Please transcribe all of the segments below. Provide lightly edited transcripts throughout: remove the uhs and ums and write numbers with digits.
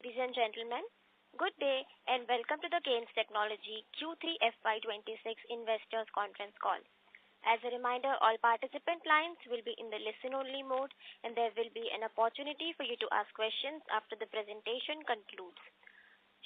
Ladies and gentlemen, good day and welcome to the Kaynes Technology Q3 FY26 Investors Conference Call. As a reminder, all participant lines will be in the listen-only mode and there will be an opportunity for you to ask questions after the presentation concludes.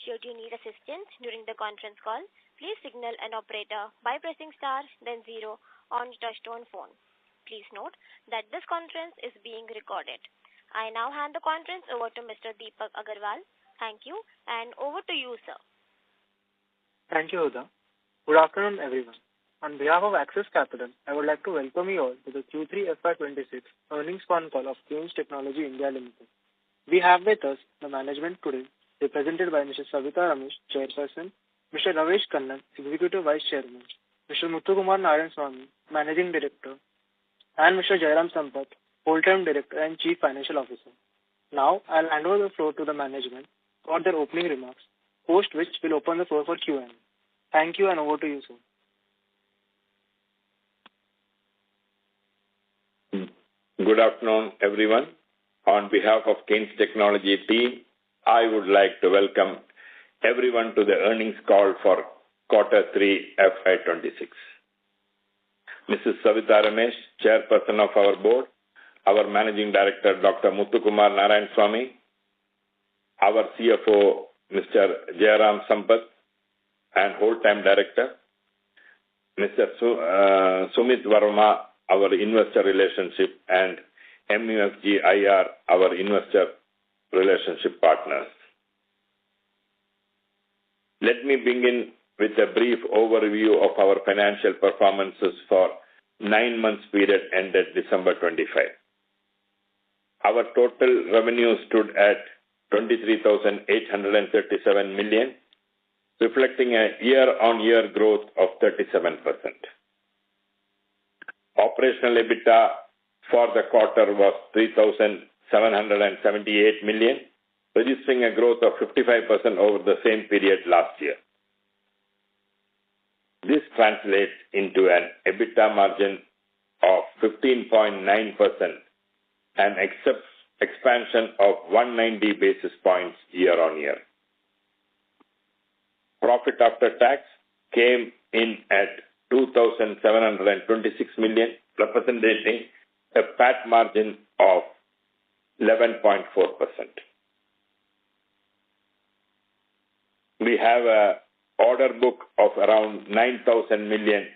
Should you need assistance during the conference call, please signal an operator by pressing star then 0 on your touchtone phone. Please note that this conference is being recorded. I now hand the conference over to Mr. Deepak Agarwal. Thank you, and over to you, sir. Thank you, Uda. Good afternoon, everyone. On behalf of Axis Capital, I would like to welcome you all to the Q3 FY26 earnings con call of Kaynes Technology India Limited. We have with us the management today, represented by Mr. Savitha Ramesh, Chairperson, Mr. Ramesh Kannan, Executive Vice Chairman, Mr. Muthukumar Narayan Swamy, Managing Director, and Mr. Jairam Sampath, Full-Time Director and Chief Financial Officer. Now, I'll hand over the floor to the management for their opening remarks, post which will open the floor for Q&A. Thank you, and over to you, sir. Good afternoon, everyone. On behalf of Kaynes Technology team, I would like to welcome everyone to the earnings call for Q3 FY26. Mrs. Savitha Ramesh, Chairperson of our board, our Managing Director, Dr. Muthukumar Narayan Swamy, our CFO, Mr. Jairam Sampath, and Whole-Time Director, Mr. Sumit Verma, our Investor Relationship, and MUFG IR, our Investor Relationship Partners. Let me begin with a brief overview of our financial performances for 9 months period ended December 25. Our total revenue stood at 23,837 million, reflecting a year-on-year growth of 37%. Operational EBITDA for the quarter was 3,778 million, registering a growth of 55% over the same period last year. This translates into an EBITDA margin of 15.9% and expansion of 190 basis points year-on-year. Profit after tax came in at 2,726 million, representing a PAT margin of 11.4%. We have an order book of around 9,000 million.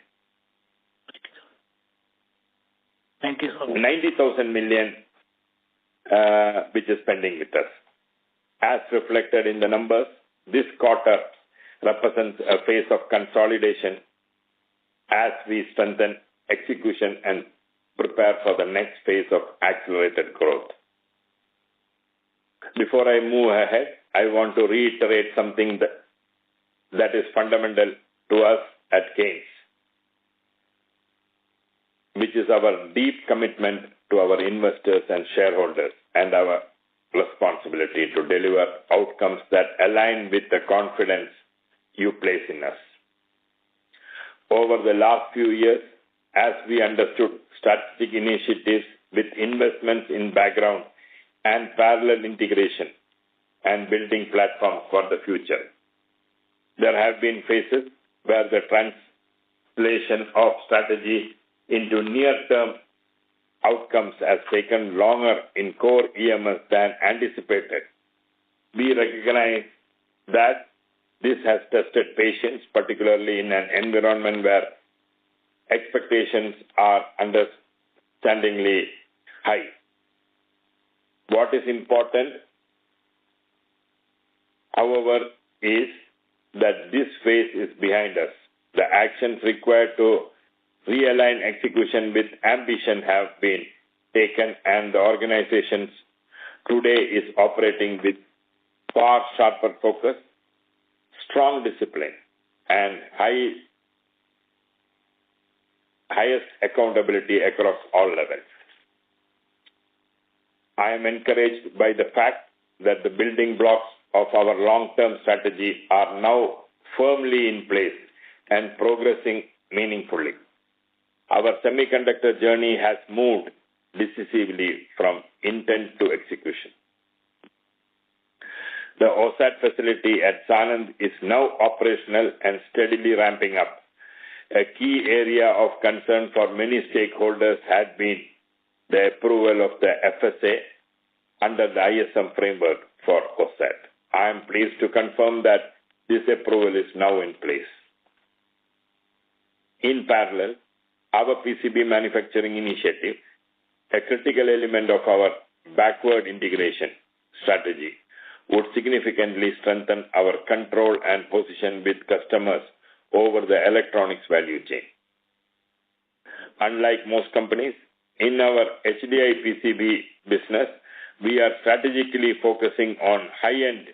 Thank you, sir. 90,000 million, which is pending with us. As reflected in the numbers, this quarter represents a phase of consolidation as we strengthen execution and prepare for the next phase of accelerated growth. Before I move ahead, I want to reiterate something that is fundamental to us at Kaynes, which is our deep commitment to our investors and shareholders and our responsibility to deliver outcomes that align with the confidence you place in us. Over the last few years, as we understood strategic initiatives with investments in background and parallel integration and building platforms for the future, there have been phases where the translation of strategy into near-term outcomes has taken longer in core EMS than anticipated. We recognize that this has tested patience, particularly in an environment where expectations are understandingly high. What is important, however, is that this phase is behind us. The actions required to realign execution with ambition have been taken, and the organization today is operating with far sharper focus, strong discipline, and highest accountability across all levels. I am encouraged by the fact that the building blocks of our long-term strategy are now firmly in place and progressing meaningfully. Our semiconductor journey has moved decisively from intent to execution. The OSAT facility at Sanand is now operational and steadily ramping up. A key area of concern for many stakeholders had been the approval of the FSA under the ISM framework for OSAT. I am pleased to confirm that this approval is now in place. In parallel, our PCB manufacturing initiative, a critical element of our backward integration strategy, would significantly strengthen our control and position with customers over the electronics value chain. Unlike most companies, in our HDI PCB business, we are strategically focusing on high-end,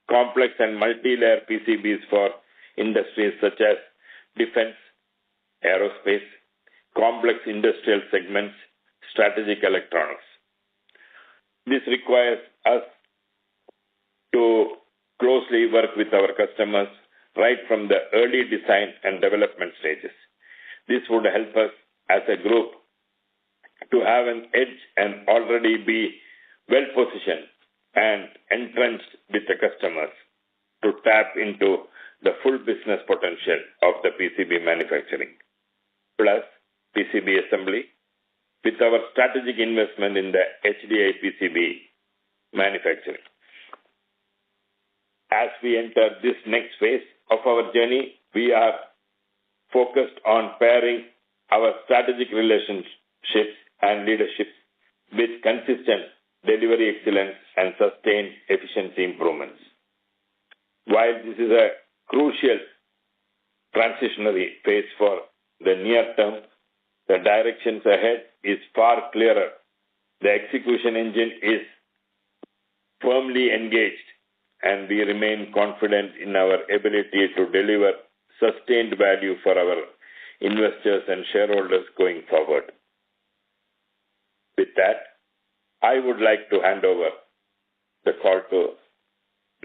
complex and multi-layer PCBs for industries such as defense, aerospace, complex industrial segments, strategic electronics. This requires us to closely work with our customers right from the early design and development stages. This would help us as a group to have an edge and already be well positioned and entrenched with the customers to tap into the full business potential of the PCB manufacturing, plus PCB assembly, with our strategic investment in the HDI PCB manufacturing. As we enter this next phase of our journey, we are focused on pairing our strategic relationships and leadership with consistent delivery excellence and sustained efficiency improvements. While this is a crucial transitionary phase for the near term, the directions ahead is far clearer. The execution engine is firmly engaged, and we remain confident in our ability to deliver sustained value for our investors and shareholders going forward. With that, I would like to hand over the call to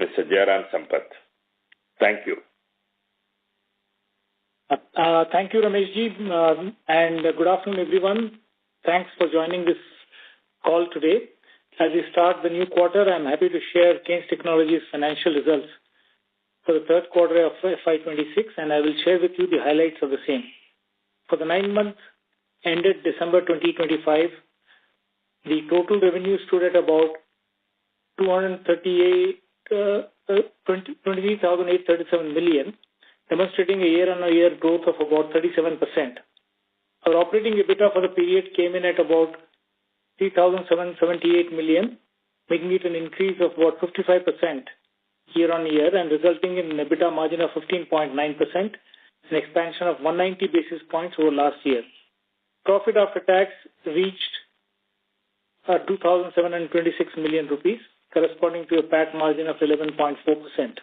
Mr. Jairam Sampath. Thank you. Thank you, Rameshji, and good afternoon, everyone. Thanks for joining this call today. As we start the new quarter, I'm happy to share Kaynes Technologies' financial results for the third quarter of FY26, and I will share with you the highlights of the same. For the 9 months ended December 2025, the total revenue stood at about 23,837 million, demonstrating a year-on-year growth of about 37%. Our operating EBITDA for the period came in at about 3,778 million, making it an increase of about 55% year-on-year and resulting in an EBITDA margin of 15.9%, an expansion of 190 basis points over last year. Profit after tax reached 2,726 million rupees, corresponding to a PAT margin of 11.4%.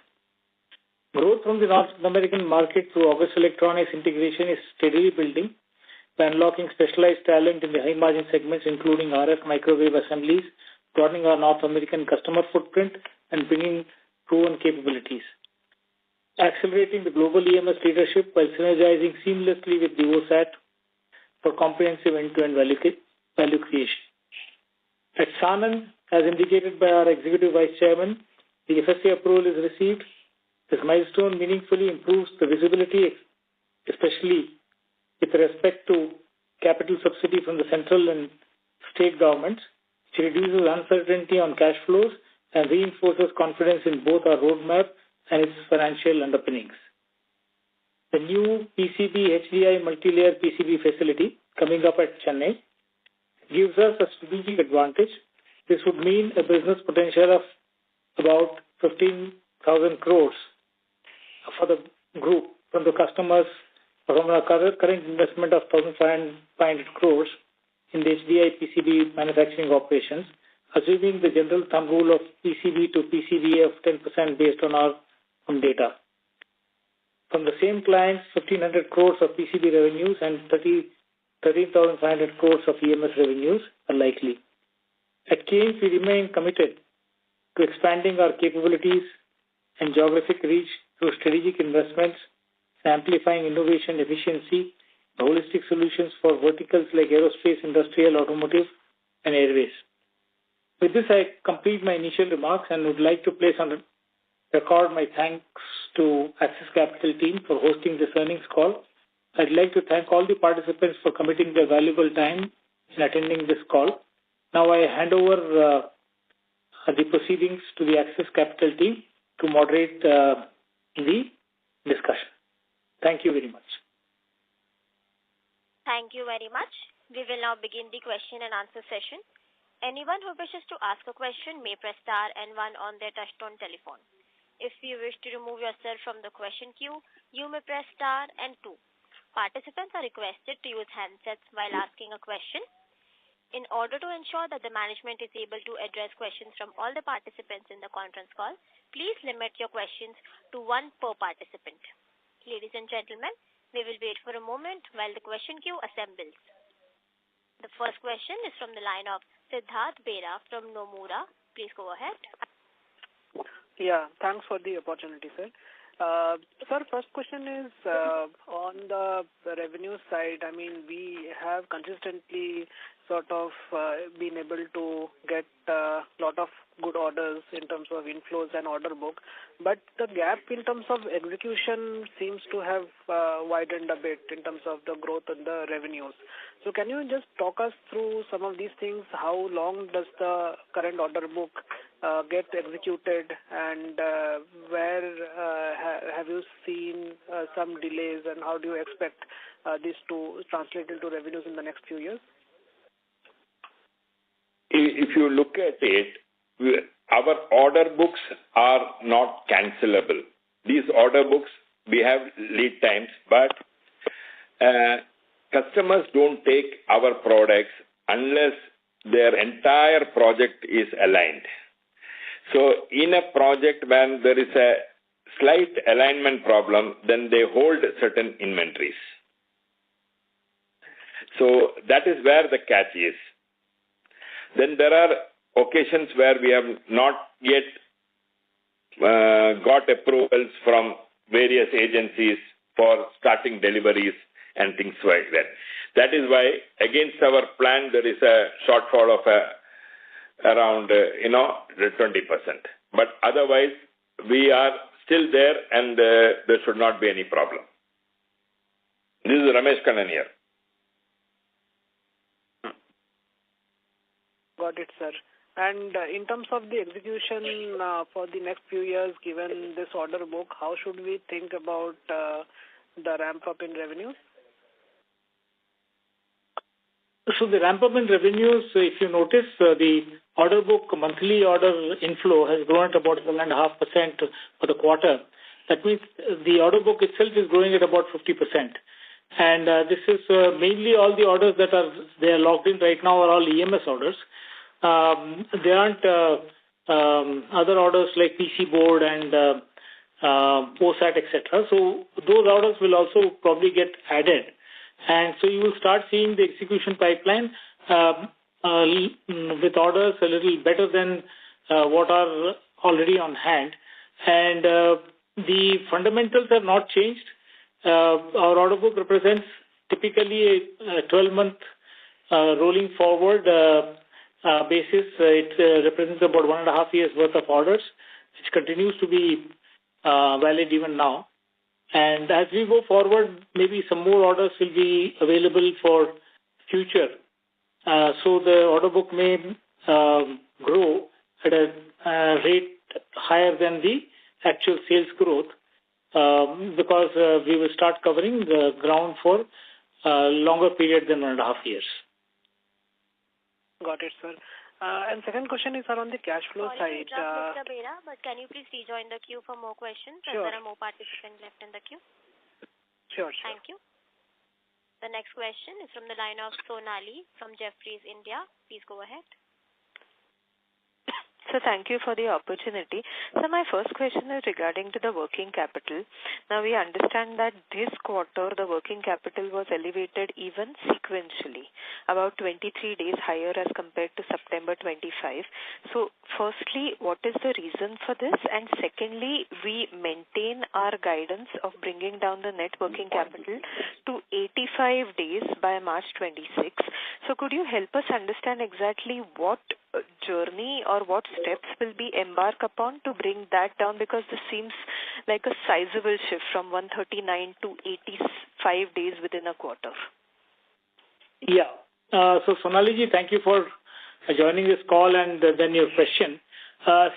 Growth from the North American market through August Electronics integration is steadily building by unlocking specialized talent in the high-margin segments, including RF microwave assemblies, broadening our North American customer footprint, and bringing proven capabilities. Accelerating the global EMS leadership while synergizing seamlessly with the OSAT for comprehensive end-to-end value creation. At Sanand, as indicated by our Executive Vice Chairman, the FSA approval is received. This milestone meaningfully improves the visibility, especially with respect to capital subsidy from the central and state governments, which reduces uncertainty on cash flows and reinforces confidence in both our roadmap and its financial underpinnings. The new PCB HDI multi-layer PCB facility coming up at Chennai gives us a strategic advantage. This would mean a business potential of about 15,000 crores for the group from the customers from our current investment of 1,500 crores in the HDI PCB manufacturing operations, assuming the general thumb rule of PCB to PCB of 10% based on our own data. From the same clients, 1,500 crores of PCB revenues and 13,500 crores of EMS revenues are likely. At Kaynes, we remain committed to expanding our capabilities and geographic reach through strategic investments, amplifying innovation efficiency, holistic solutions for verticals like aerospace, industrial, automotive, and airways. With this, I complete my initial remarks and would like to place on record my thanks to Axis Capital team for hosting this earnings call. I'd like to thank all the participants for committing their valuable time in attending this call. Now I hand over the proceedings to the Axis Capital team to moderate the discussion. Thank you very much. Thank you very much. We will now begin the question and answer session. Anyone who wishes to ask a question may press star and 1 on their touchtone telephone. If you wish to remove yourself from the question queue, you may press star and 2. Participants are requested to use handsets while asking a question. In order to ensure that the management is able to address questions from all the participants in the conference call, please limit your questions to 1 per participant. Ladies and gentlemen, we will wait for a moment while the question queue assembles. The first question is from the line of Siddharth Bera from Nomura. Please go ahead. Yeah, thanks for the opportunity, sir. Sir, first question is on the revenue side. I mean, we have consistently sort of been able to get a lot of good orders in terms of inflows and order book, but the gap in terms of execution seems to have widened a bit in terms of the growth in the revenues. So can you just talk us through some of these things? How long does the current order book get executed, and where have you seen some delays, and how do you expect this to translate into revenues in the next few years? If you look at it, our order books are not cancelable. These order books, we have lead times, but customers don't take our products unless their entire project is aligned. So in a project when there is a slight alignment problem, then they hold certain inventories. So that is where the catch is. Then there are occasions where we have not yet got approvals from various agencies for starting deliveries and things like that. That is why against our plan there is a shortfall of around 20%. But otherwise we are still there, and there should not be any problem. This is Ramesh Kannan here. Got it, sir. And in terms of the execution for the next few years, given this order book, how should we think about the ramp up in revenues? So the ramp up in revenues, if you notice, the order book monthly order inflow has grown at about 1.5% for the quarter. That means the order book itself is growing at about 50%. And this is mainly all the orders that are logged in right now are all EMS orders. There aren't other orders like PC board and OSAT, etc. So those orders will also probably get added. And so you will start seeing the execution pipeline with orders a little better than what are already on hand. And the fundamentals have not changed. Our order book represents typically a 12-month rolling forward basis. It represents about 1.5 years worth of orders, which continues to be valid even now. And as we go forward, maybe some more orders will be available for future. So the order book may grow at a rate higher than the actual sales growth because we will start covering the ground for a longer period than 1.5 years. Got it, sir. And second question is around the cash flow Sorry side. to interrupt, Mr. Bera, but can you please rejoin the queue for more questions? Sure. As there are more participants left in the queue. Sure. Thank you. The next question is from the line of Sonali from Jefferies India. Please go ahead. So thank you for the opportunity. So my first question is regarding to the working capital. Now we understand that this quarter the working capital was elevated even sequentially, about 23 days higher as compared to September 25. So firstly, what is the reason for this? And secondly, we maintain our guidance of bringing down the net working capital to 85 days by March 26. So So could you help us understand exactly what journey or what steps will be embarked upon to bring that down? Because this seems like a sizable shift from 139 to 85 days within a quarter. Yeah. So Sonali ji, thank you for joining this call and then your question.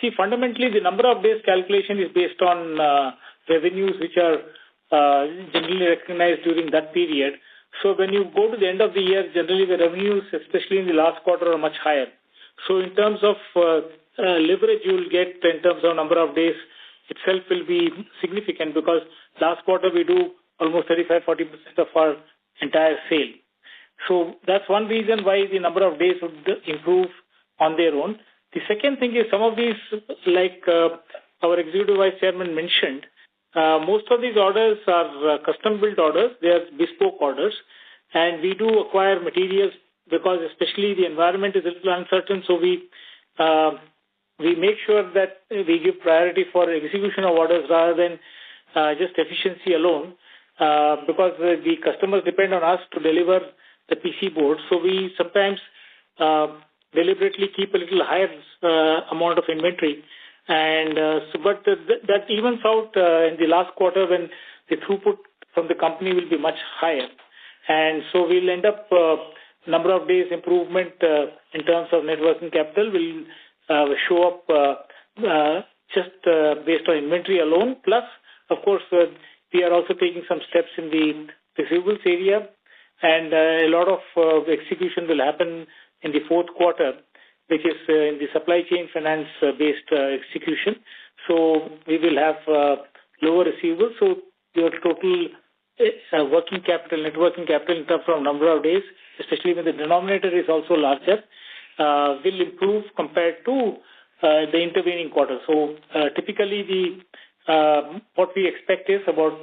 See, fundamentally, the number of days calculation is based on revenues which are generally recognized during that period. So when you go to the end of the year, generally the revenues, especially in the last quarter, are much higher. So in terms of leverage you will get in terms of number of days itself will be significant, because last quarter we do almost 35-40% of our entire sale. So that's one reason why the number of days would improve on their own. The second thing is some of these, like our Executive Vice Chairman mentioned, most of these orders are custom-built orders. They are bespoke orders. And we do acquire materials because especially the environment is a little uncertain. So we make sure that we give priority for execution of orders rather than just efficiency alone, because the customers depend on us to deliver the PC board. So we sometimes deliberately keep a little higher amount of inventory. And but that evens out in the last quarter when the throughput from the company will be much higher. And so we'll end up number of days improvement in terms of net working capital will show up just based on inventory alone. Plus, of course, we are also taking some steps in the receivables area, and a lot of execution will happen in the fourth quarter, which is in the supply chain finance based execution. So we will have lower receivables. So your total working capital, net working capital in terms of number of days, especially when the denominator is also larger, will improve compared to the intervening quarter. So typically what we expect is about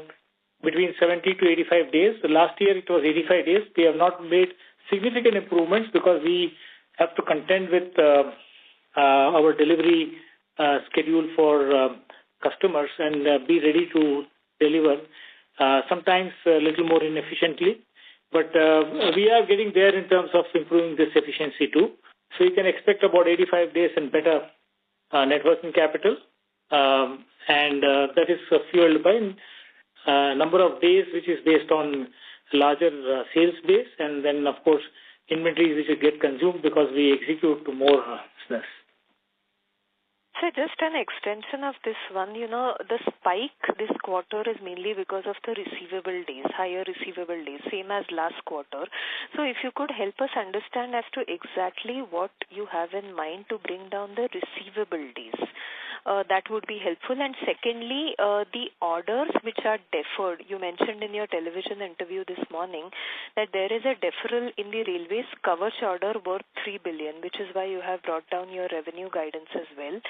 between 70 to 85 days. The last year it was 85 days. We have not made significant improvements because we have to contend with our delivery schedule for customers and be ready to deliver, sometimes a little more inefficiently. But we are getting there in terms of improving this efficiency too. So you can expect about 85 days and better net working capital, and that is fueled by number of days, which is based on larger sales base, and then of course inventories which will get consumed because we execute to more business. So just an extension of this one, the spike this quarter is mainly because of the receivable days, higher receivable days, same as last quarter. So if you could help us understand as to exactly what you have in mind to bring down the receivable days, that would be helpful. And secondly, the orders which are deferred, you mentioned in your television interview this morning that there is a deferral in the railways Kavach order worth 3 billion, which is why you have brought down your revenue guidance as well.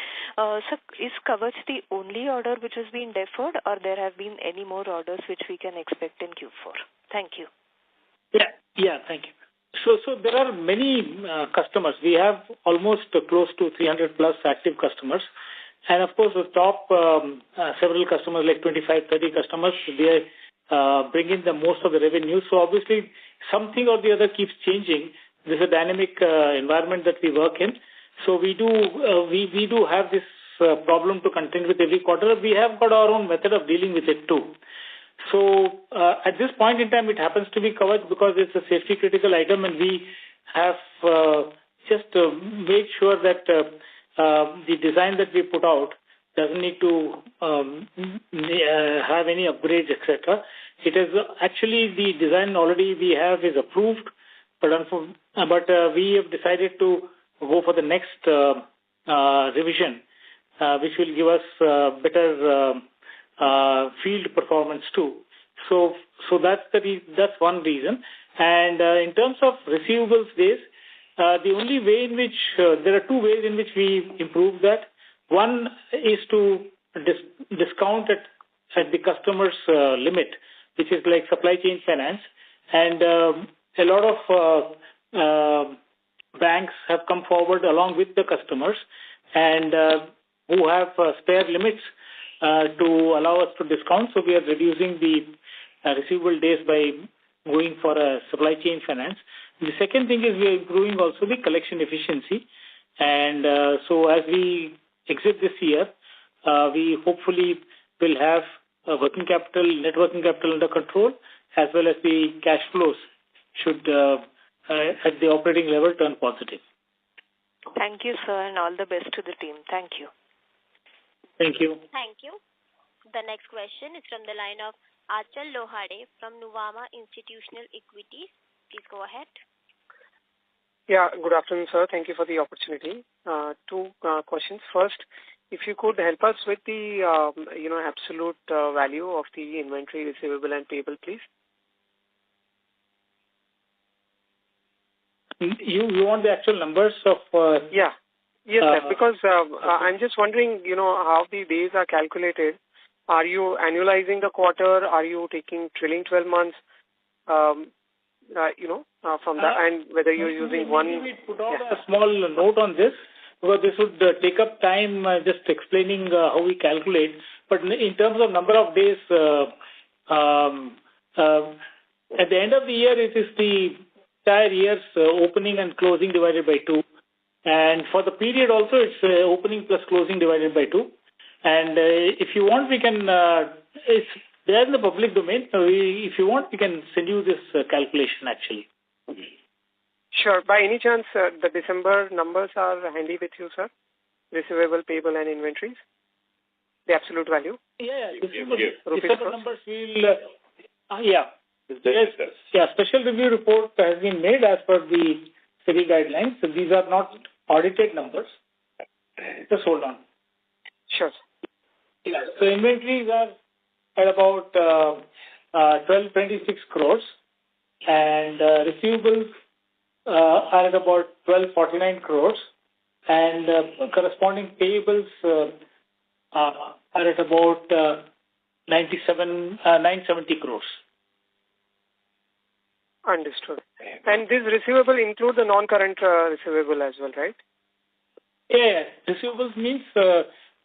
So is Kavach the only order which has been deferred, or there have been any more orders which we can expect in Q4? Thank you. Yeah, thank you. So there are many customers. We have almost close to 300 plus active customers. And of course, the top several customers, like 25, 30 customers, they bring in the most of the revenue. So obviously, something or the other keeps changing. This is a dynamic environment that we work in. So we do have this problem to contend with every quarter. We have got our own method of dealing with it too. So at this point in time, it happens to be covered because it's a safety critical item, and we have just made sure that the design that we put out doesn't need to have any upgrades, etc. It is actually the design already we have is approved, but we have decided to go for the next revision, which will give us better field performance too. So that's one reason. And in terms of receivables days, the only way in which there are two ways in which we improve that. One is to discount at the customer's limit, which is like supply chain finance, and a lot of banks have come forward along with the customers and who have spare limits to allow us to discount. So we are reducing the receivable days by going for a supply chain finance. The second thing is we are improving also the collection efficiency. And so as we exit this year, we hopefully will have net working capital under control, as well as the cash flows should at the operating level turn positive. Thank you, sir, and all the best to the team. Thank you. Thank you. Thank you. The next question is from the line of Achal Lohade from Nuvama Institutional Equities. Please go ahead. Yeah, good afternoon, sir. Thank you for the opportunity. Two questions. First, if you could help us with the absolute value of the inventory, receivable, and payable, please. You want the actual numbers of? Yeah. Yes, sir. Because I'm just wondering, how the days are calculated. Are you annualizing the quarter? Are you taking trailing 12 months? From that, and whether you're using one. We put out a small note on this, because this would take up time just explaining how we calculate. But in terms of number of days, at the end of the year, it is the entire year's opening and closing divided by 2. And for the period also, it's opening plus closing divided by 2. And if you want, we can, it's there in the public domain. If you want, we can send you this calculation actually. Sure. By any chance, the December numbers are handy with you, sir? Receivable, payable, and inventories? The absolute value? Yeah. December numbers will, yeah. Yes, special review report has been made as per the SEBI guidelines. So these are not audited numbers. Just hold on. Sure. Yeah. So inventories are at about 1226 crores, and receivables are at about 1249 crores, and corresponding payables are at about 970 crores. Understood. And this receivable include the non-current receivable as well, right? Yeah. Receivables means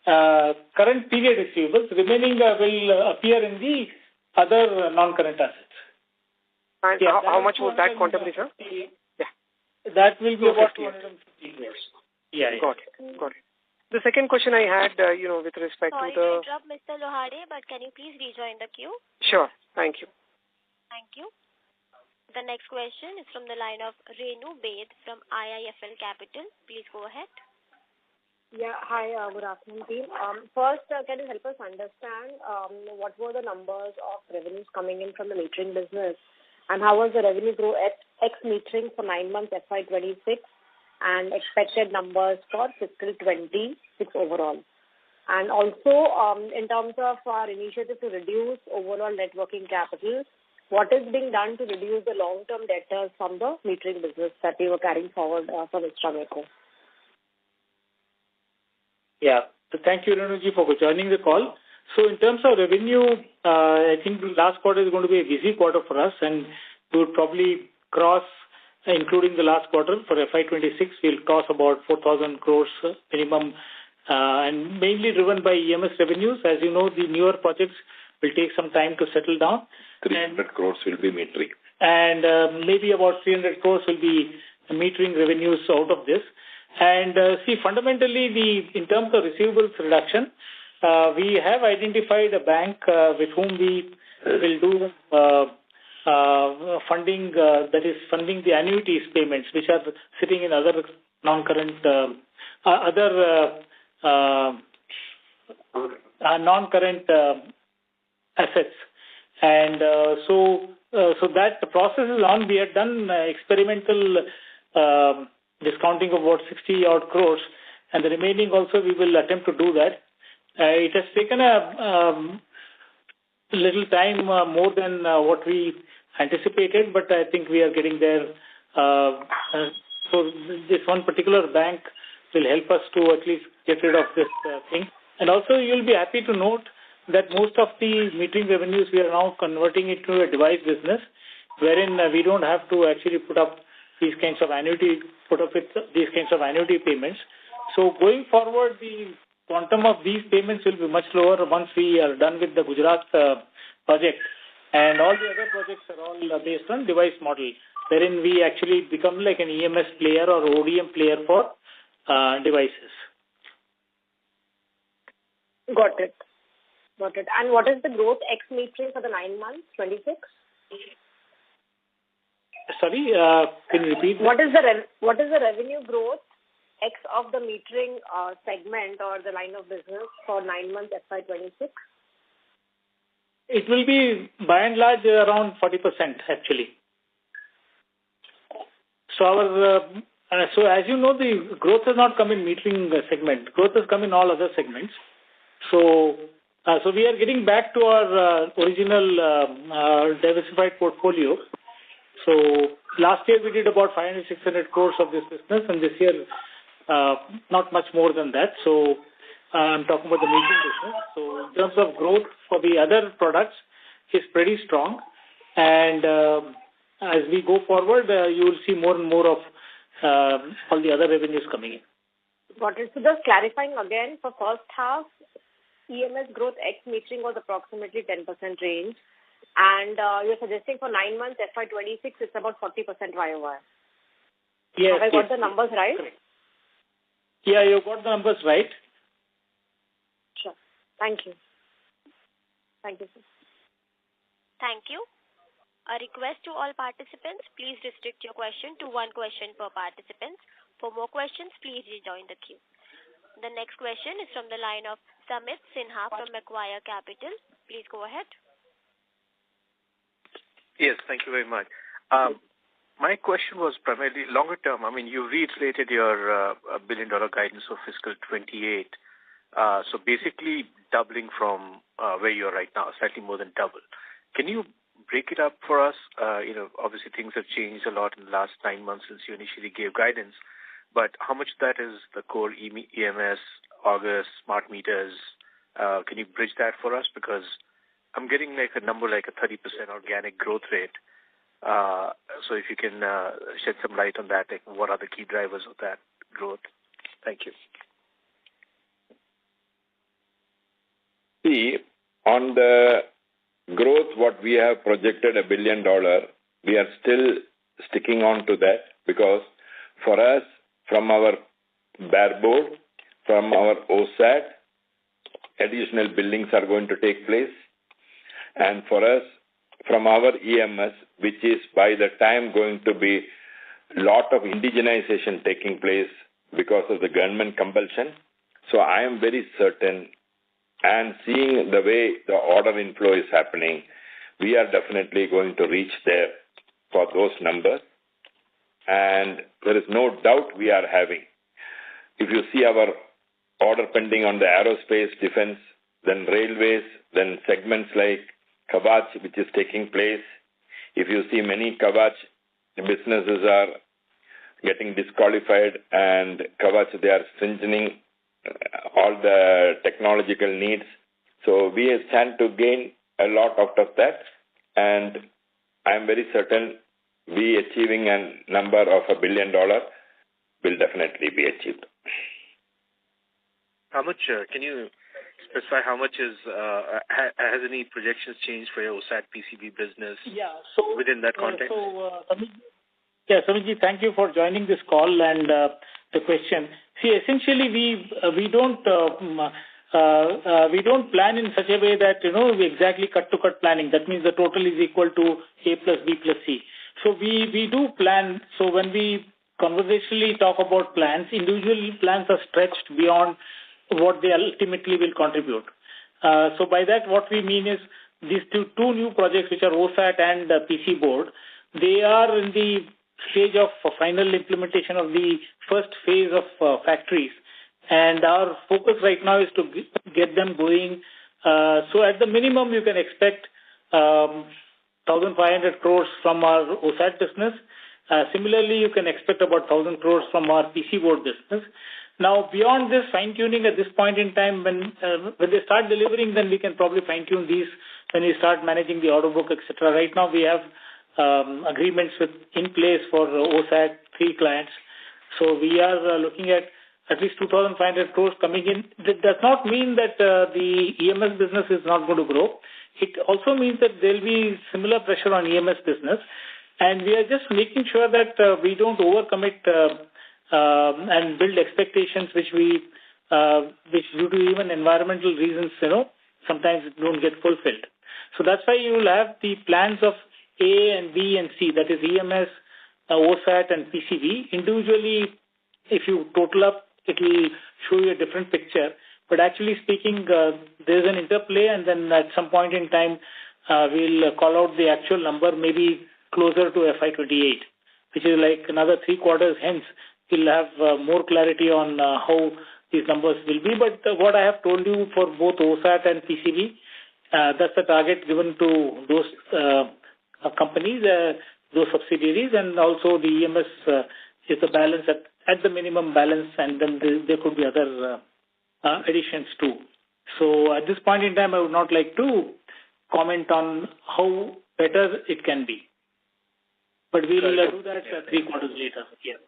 current period receivables. Remaining will appear in the other non-current assets. And how much would that quantum be, sir? Yeah. That will be about 250 crores. Yeah. Got it. The second question I had, with respect Sorry to the... to interrupt, Mr. Lohade, but can you please rejoin the queue? Sure. Thank you. Thank you. The next question is from the line of Renu Baid from IIFL Capital. Please go ahead. Yeah. Hi, good afternoon, team. First, can you help us understand what were the numbers of revenues coming in from the metering business, and how was the revenue growth at ex-metering for 9 months FY26, and expected numbers for fiscal 26 overall? And also, in terms of our initiative to reduce overall net working capital, what is being done to reduce the long-term debtors from the metering business that we were carrying forward from Extrameco? Yeah. So thank you, Renuji, for joining the call. So in terms of revenue, I think the last quarter is going to be a busy quarter for us, and we would probably cross, including the last quarter for FY26, we'll cross about 4,000 crores minimum, and mainly driven by EMS revenues. As you know, the newer projects will take some time to settle down. 300 crores will be metering. And maybe about 300 crores will be metering revenues out of this. And fundamentally, in terms of receivables reduction, we have identified a bank with whom we will do funding, that is funding the annuities payments, which are sitting in other non-current, non-current assets. And so that the process is on. We have done experimental discounting of about 60-odd crores, and the remaining also we will attempt to do that. It has taken a little time, more than what we anticipated, but I think we are getting there. So this one particular bank will help us to at least get rid of this thing. And also you'll be happy to note that most of the metering revenues we are now converting into a device business, wherein we don't have to actually put up these kinds of annuity payments. So going forward, the quantum of these payments will be much lower once we are done with the Gujarat project, and all the other projects are all based on device model. wherein we actually become like an EMS player or ODM player for devices. Got it. And what is the growth ex metering for the 9 months, 26? Sorry, can you repeat? What is the revenue growth ex of the metering segment or the line of business for 9 months FY26? It will be by and large around 40% actually. So so as you know, the growth has not come in metering segment. Growth has come in all other segments. So we are getting back to our original diversified portfolio. So last year we did about 500-600 crores of this business, and this year not much more than that. So I'm talking about the metering business. So in terms of growth for the other products, is pretty strong. And as we go forward, you will see more and more of all the other revenues coming in. Got it. So just clarifying again, for first half, EMS growth ex metering was approximately 10% range. And you're suggesting for 9 months FY26, it's about 40% YOY. Yes. Have I got the numbers right? Yeah, you got the numbers right. Sure. Thank you. Thank you, sir. Thank you. A request to all participants, please restrict your question to one question per participant. For more questions, please rejoin the queue. The next question is from the line of Samit Sinha from Macquarie Capital. Please go ahead. Yes, thank you very much. My question was primarily longer term. I mean, you reiterated your $1 billion guidance for fiscal 28. So basically doubling from where you are right now, slightly more than double. Can you break it up for us? Obviously things have changed a lot in the last 9 months since you initially gave guidance. But how much of that is the core EMS, August, smart meters? Can you bridge that for us? Because I'm getting like a number like a 30% organic growth rate. So if you can shed some light on that, like what are the key drivers of that growth? Thank you. See, on the growth, what we have projected $1 billion, we are still sticking on to that because for us, from our bare board, from our OSAT, additional billings are going to take place. And for us, from our EMS, which is by the time going to be a lot of indigenization taking place because of the government compulsion. So I am very certain, and seeing the way the order inflow is happening, we are definitely going to reach there for those numbers. And there is no doubt we are having. If you see our order pending on the aerospace, defense, then railways, then segments like Kavach, which is taking place. If you see many Kavach businesses are getting disqualified, and Kavach, they are strengthening all the technological needs. So we stand to gain a lot out of that, and I am very certain we achieving a number of $1 billion will definitely be achieved. How much, can you specify how much is, has any projections changed for your OSAT PCB business within that context? Samitji, thank you for joining this call and the question. See, essentially we don't plan in such a way that, we exactly cut-to-cut planning. That means the total is equal to A plus B plus C. So we do plan. So when we conversationally talk about plans, individual plans are stretched beyond what they ultimately will contribute. So by that, what we mean is these two new projects, which are OSAT and PC board, they are in the stage of final implementation of the first phase of factories. And our focus right now is to get them going. So at the minimum, you can expect 1,500 crores from our OSAT business. Similarly, you can expect about 1,000 crores from our PC board business. Now, beyond this fine-tuning at this point in time, when they start delivering, then we can probably fine-tune these when we start managing the order book, etc. Right now, we have agreements in place for OSAT, 3 clients. So we are looking at least 2,500 crores coming in. That does not mean that the EMS business is not going to grow. It also means that there will be similar pressure on EMS business. And we are just making sure that we don't overcommit and build expectations which due to even environmental reasons, sometimes don't get fulfilled. So that's why you will have the plans of A and B and C, that is EMS, OSAT and PCB. Individually, if you total up, it will show you a different picture. But actually speaking, there is an interplay, and then at some point in time, we'll call out the actual number, maybe closer to FY28, which is like another 3 quarters hence. We'll have more clarity on how these numbers will be. But what I have told you for both OSAT and PCB, that's the target given to those companies, those subsidiaries, and also the EMS is the balance at the minimum balance, and then there could be other additions too. So at this point in time, I would not like to comment on how better it can be. But we'll do that 3 quarters later. Yeah.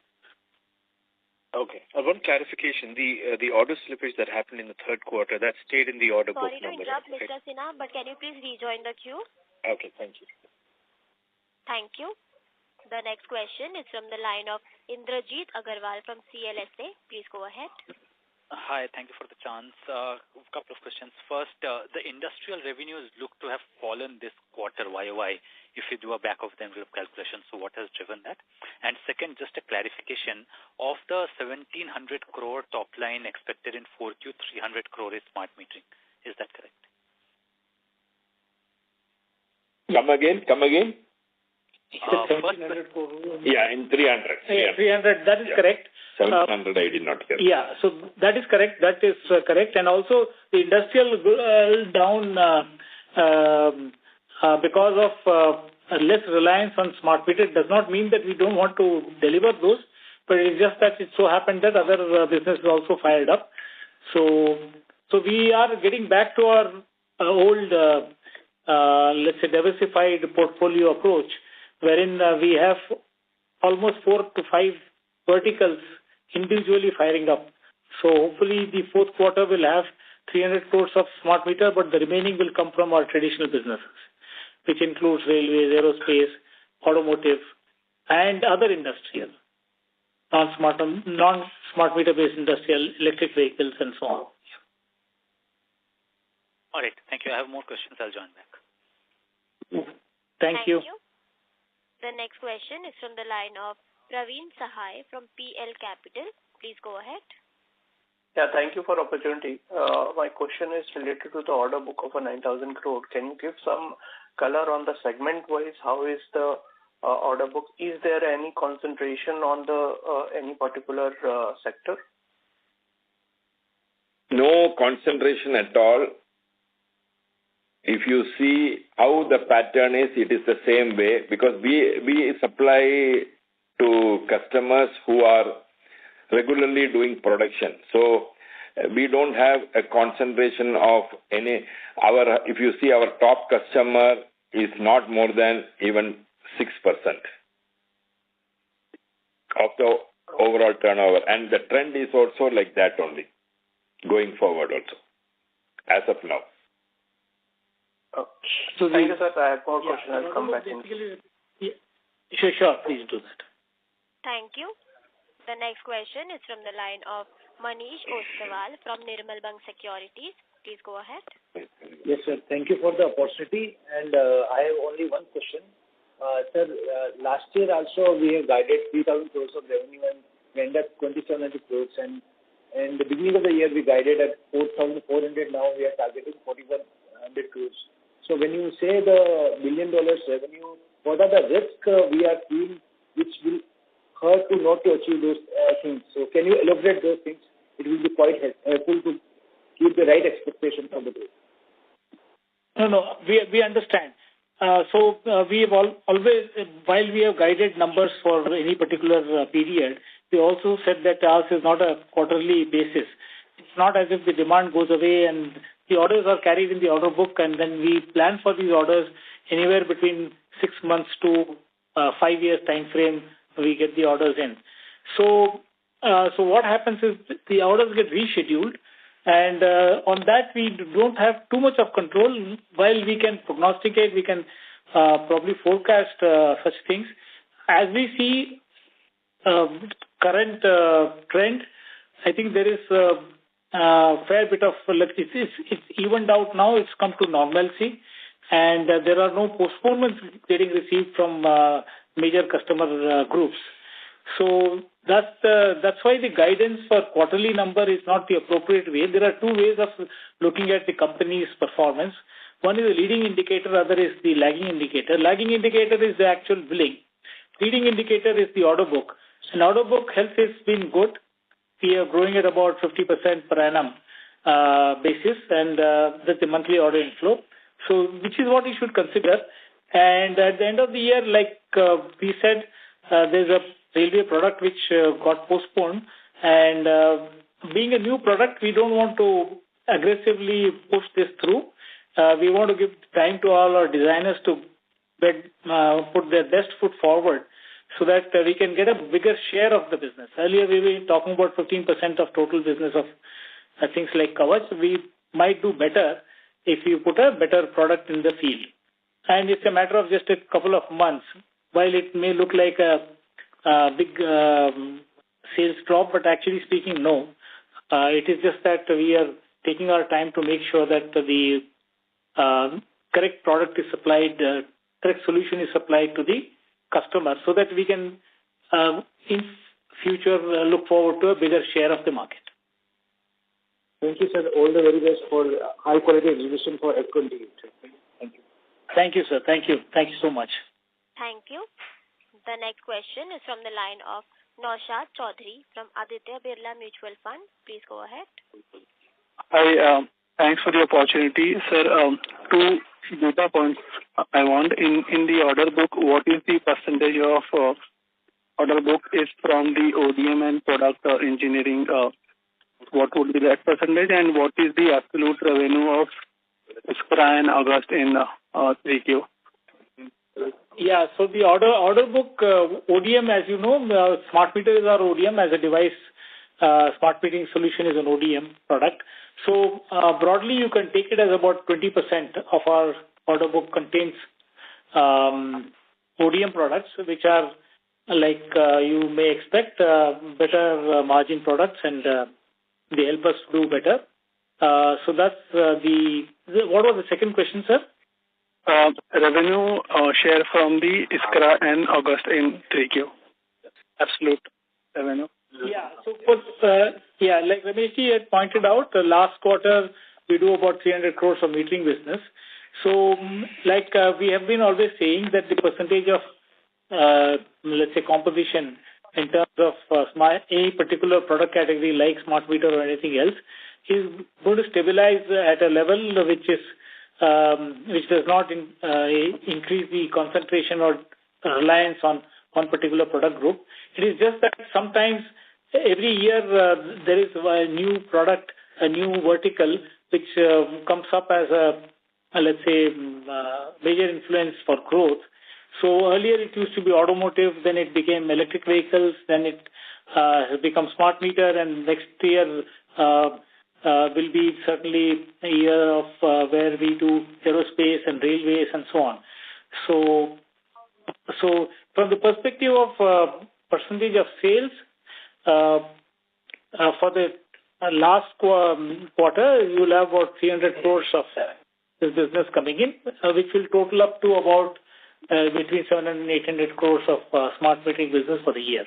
Okay. One clarification. The order slippage that happened in the third quarter, that stayed in the order book number. Sorry to interrupt, Mr. Sinha, but can you please rejoin the queue? Okay, thank you. Thank you. The next question is from the line of Indrajit Agarwal from CLSA. Please go ahead. Hi, thank you for the chance. A couple of questions. First, the industrial revenues look to have fallen this quarter YOY if you do a back-of-the-envelope calculation. So what has driven that? And second, just a clarification, of the 1,700 crore top line expected in 4Q, 300 crore is smart metering. Is that correct? Come again? First, yeah, in 300. 300, that is correct. 700 I did not hear. Yeah, so that is correct. That is correct. And also the industrial down because of less reliance on smart meter does not mean that we don't want to deliver those, but it's just that it so happened that other businesses also fired up. So we are getting back to our old, let's say, diversified portfolio approach, wherein we have almost 4 to 5 verticals individually firing up. So hopefully the fourth quarter will have 300 crores of smart meter, but the remaining will come from our traditional businesses, which includes railways, aerospace, automotive, and other industrial, non-smart meter based industrial, electric vehicles, and so on. All right. Thank you. I have more questions. I'll join back. Thank you. The next question is from the line of Praveen Sahai from PL Capital. Please go ahead. Yeah, thank you for the opportunity. My question is related to the order book of 9,000 crore. Can you give some color on the segment-wise? How is the order book? Is there any concentration on the any particular sector? No concentration at all. If you see how the pattern is, it is the same way, because we supply to customers who are regularly doing production. So we don't have a concentration of any. If you see, our top customer is not more than even 6% of the overall turnover, and the trend is also like that only, going forward also, as of now. So thank you, sir. I have more questions. I'll come back in. Sure, please do that. Thank you. The next question is from the line of Manish Ostwal from Nirmal Bang Securities. Please go ahead. Yes, sir. Thank you for the opportunity. And I have only one question. Sir, last year also we have guided 3,000 crores of revenue and we ended up 2,700 crores. And in the beginning of the year we guided at 4,400. Now we are targeting 4,100 crores. So when you say the $1 billion revenue, what are the risks we are seeing which will hurt to not to achieve those things? So can you elaborate those things? It will be quite helpful to keep the right expectation from the group. No, we understand. We have always, while we have guided numbers for any particular period, we also said that ours is not a quarterly basis. It's not as if the demand goes away and the orders are carried in the order book, and then we plan for these orders anywhere between 6 months to 5 years time frame. We get the orders in. So what happens is the orders get rescheduled, and on that we don't have too much of control. While we can prognosticate, we can probably forecast such things. As we see current trend, I think there is a fair bit of, it's evened out now, it's come to normalcy, and there are no postponements getting received from major customer groups. So that's why the guidance for quarterly number is not the appropriate way. There are two ways of looking at the company's performance. One is the leading indicator, other is the lagging indicator. Lagging indicator is the actual billing. Leading indicator is the order book. And order book health has been good. We are growing at about 50% per annum basis, and that's the monthly order inflow. So, which is what you should consider. And at the end of the year, like we said, there's a railway product which got postponed, and being a new product, we don't want to aggressively push this through. We want to give time to all our designers to put their best foot forward so that we can get a bigger share of the business. Earlier, we were talking about 15% of total business of things like Kavach. We might do better if you put a better product in the field. And it's a matter of just a couple of months. While it may look like a big sales drop, but actually speaking, no. It is just that we are taking our time to make sure that the correct product is supplied, correct solution is supplied to the customer, so that we can, in future, look forward to a bigger share of the market. Thank you, sir. All the very best for high quality execution for F28. Thank you. Thank you, sir. Thank you. Thank you so much. Thank you. The next question is from the line of Naushad Chaudhary from Aditya Birla Mutual Fund. Please go ahead. Hi, thanks for the opportunity. Sir, two data points I want. In the order book, what is the percentage of order book is from the ODM and product engineering? What would be that percentage, and what is the absolute revenue of ISCRA and August in 3Q? Yeah, so the order book, ODM, as you know, smart meter is our ODM as a device. Smart metering solution is an ODM product. So broadly, you can take it as about 20% of our order book contains ODM products, which are like you may expect better margin products, and they help us do better. So that's what was the second question, sir? Revenue share from the ISCRA and August in 3Q. Absolute revenue. Yeah. So, like Rameshji had pointed out, the last quarter we do about 300 crores of metering business. So, like we have been always saying that the percentage of, let's say, composition in terms of any particular product category like smart meter or anything else is going to stabilize at a level which does not increase the concentration or reliance on one particular product group. It is just that sometimes every year there is a new product, a new vertical which comes up as let's say, major influence for growth. So earlier it used to be automotive, then it became electric vehicles, then it has become smart meter, and next year will be certainly a year of where we do aerospace and railways and so on. So from the perspective of percentage of sales, for the last quarter, you will have about 300 crores of this business coming in, which will total up to about between 700 and 800 crores of smart metering business for the year.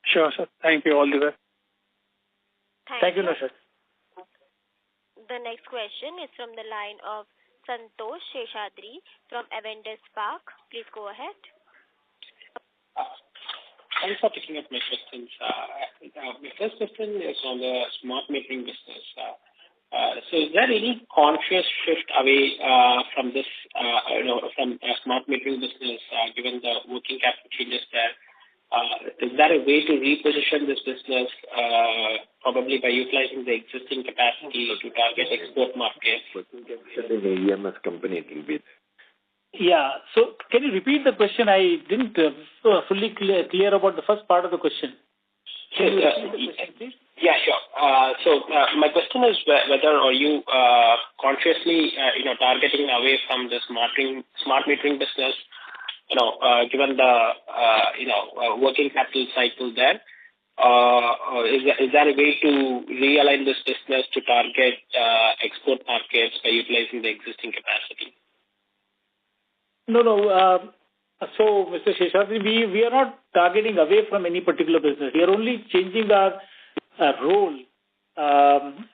Sure, sir. Thank you. All the best. Thank you, Naushad. The next question is from the line of Santosh Sheshadri from Avendus Spark. Please go ahead. Thanks for picking up my questions. My first question is on the smart metering business. So is there any conscious shift away from this, from smart metering business, given the working capital changes there? Is there a way to reposition this business, probably by utilizing the existing capacity to target export markets? In the EMS company, it will be. Yeah. So can you repeat the question? I didn't fully clear about the first part of the question. Yes, Yeah, sure. My question is whether are you consciously, targeting away from the smart metering business, given the, working capital cycle there? Is there a way to realign this business to target export markets by utilizing the existing capacity? No. So, Mr. Sheshadri, we are not targeting away from any particular business. We are only changing our role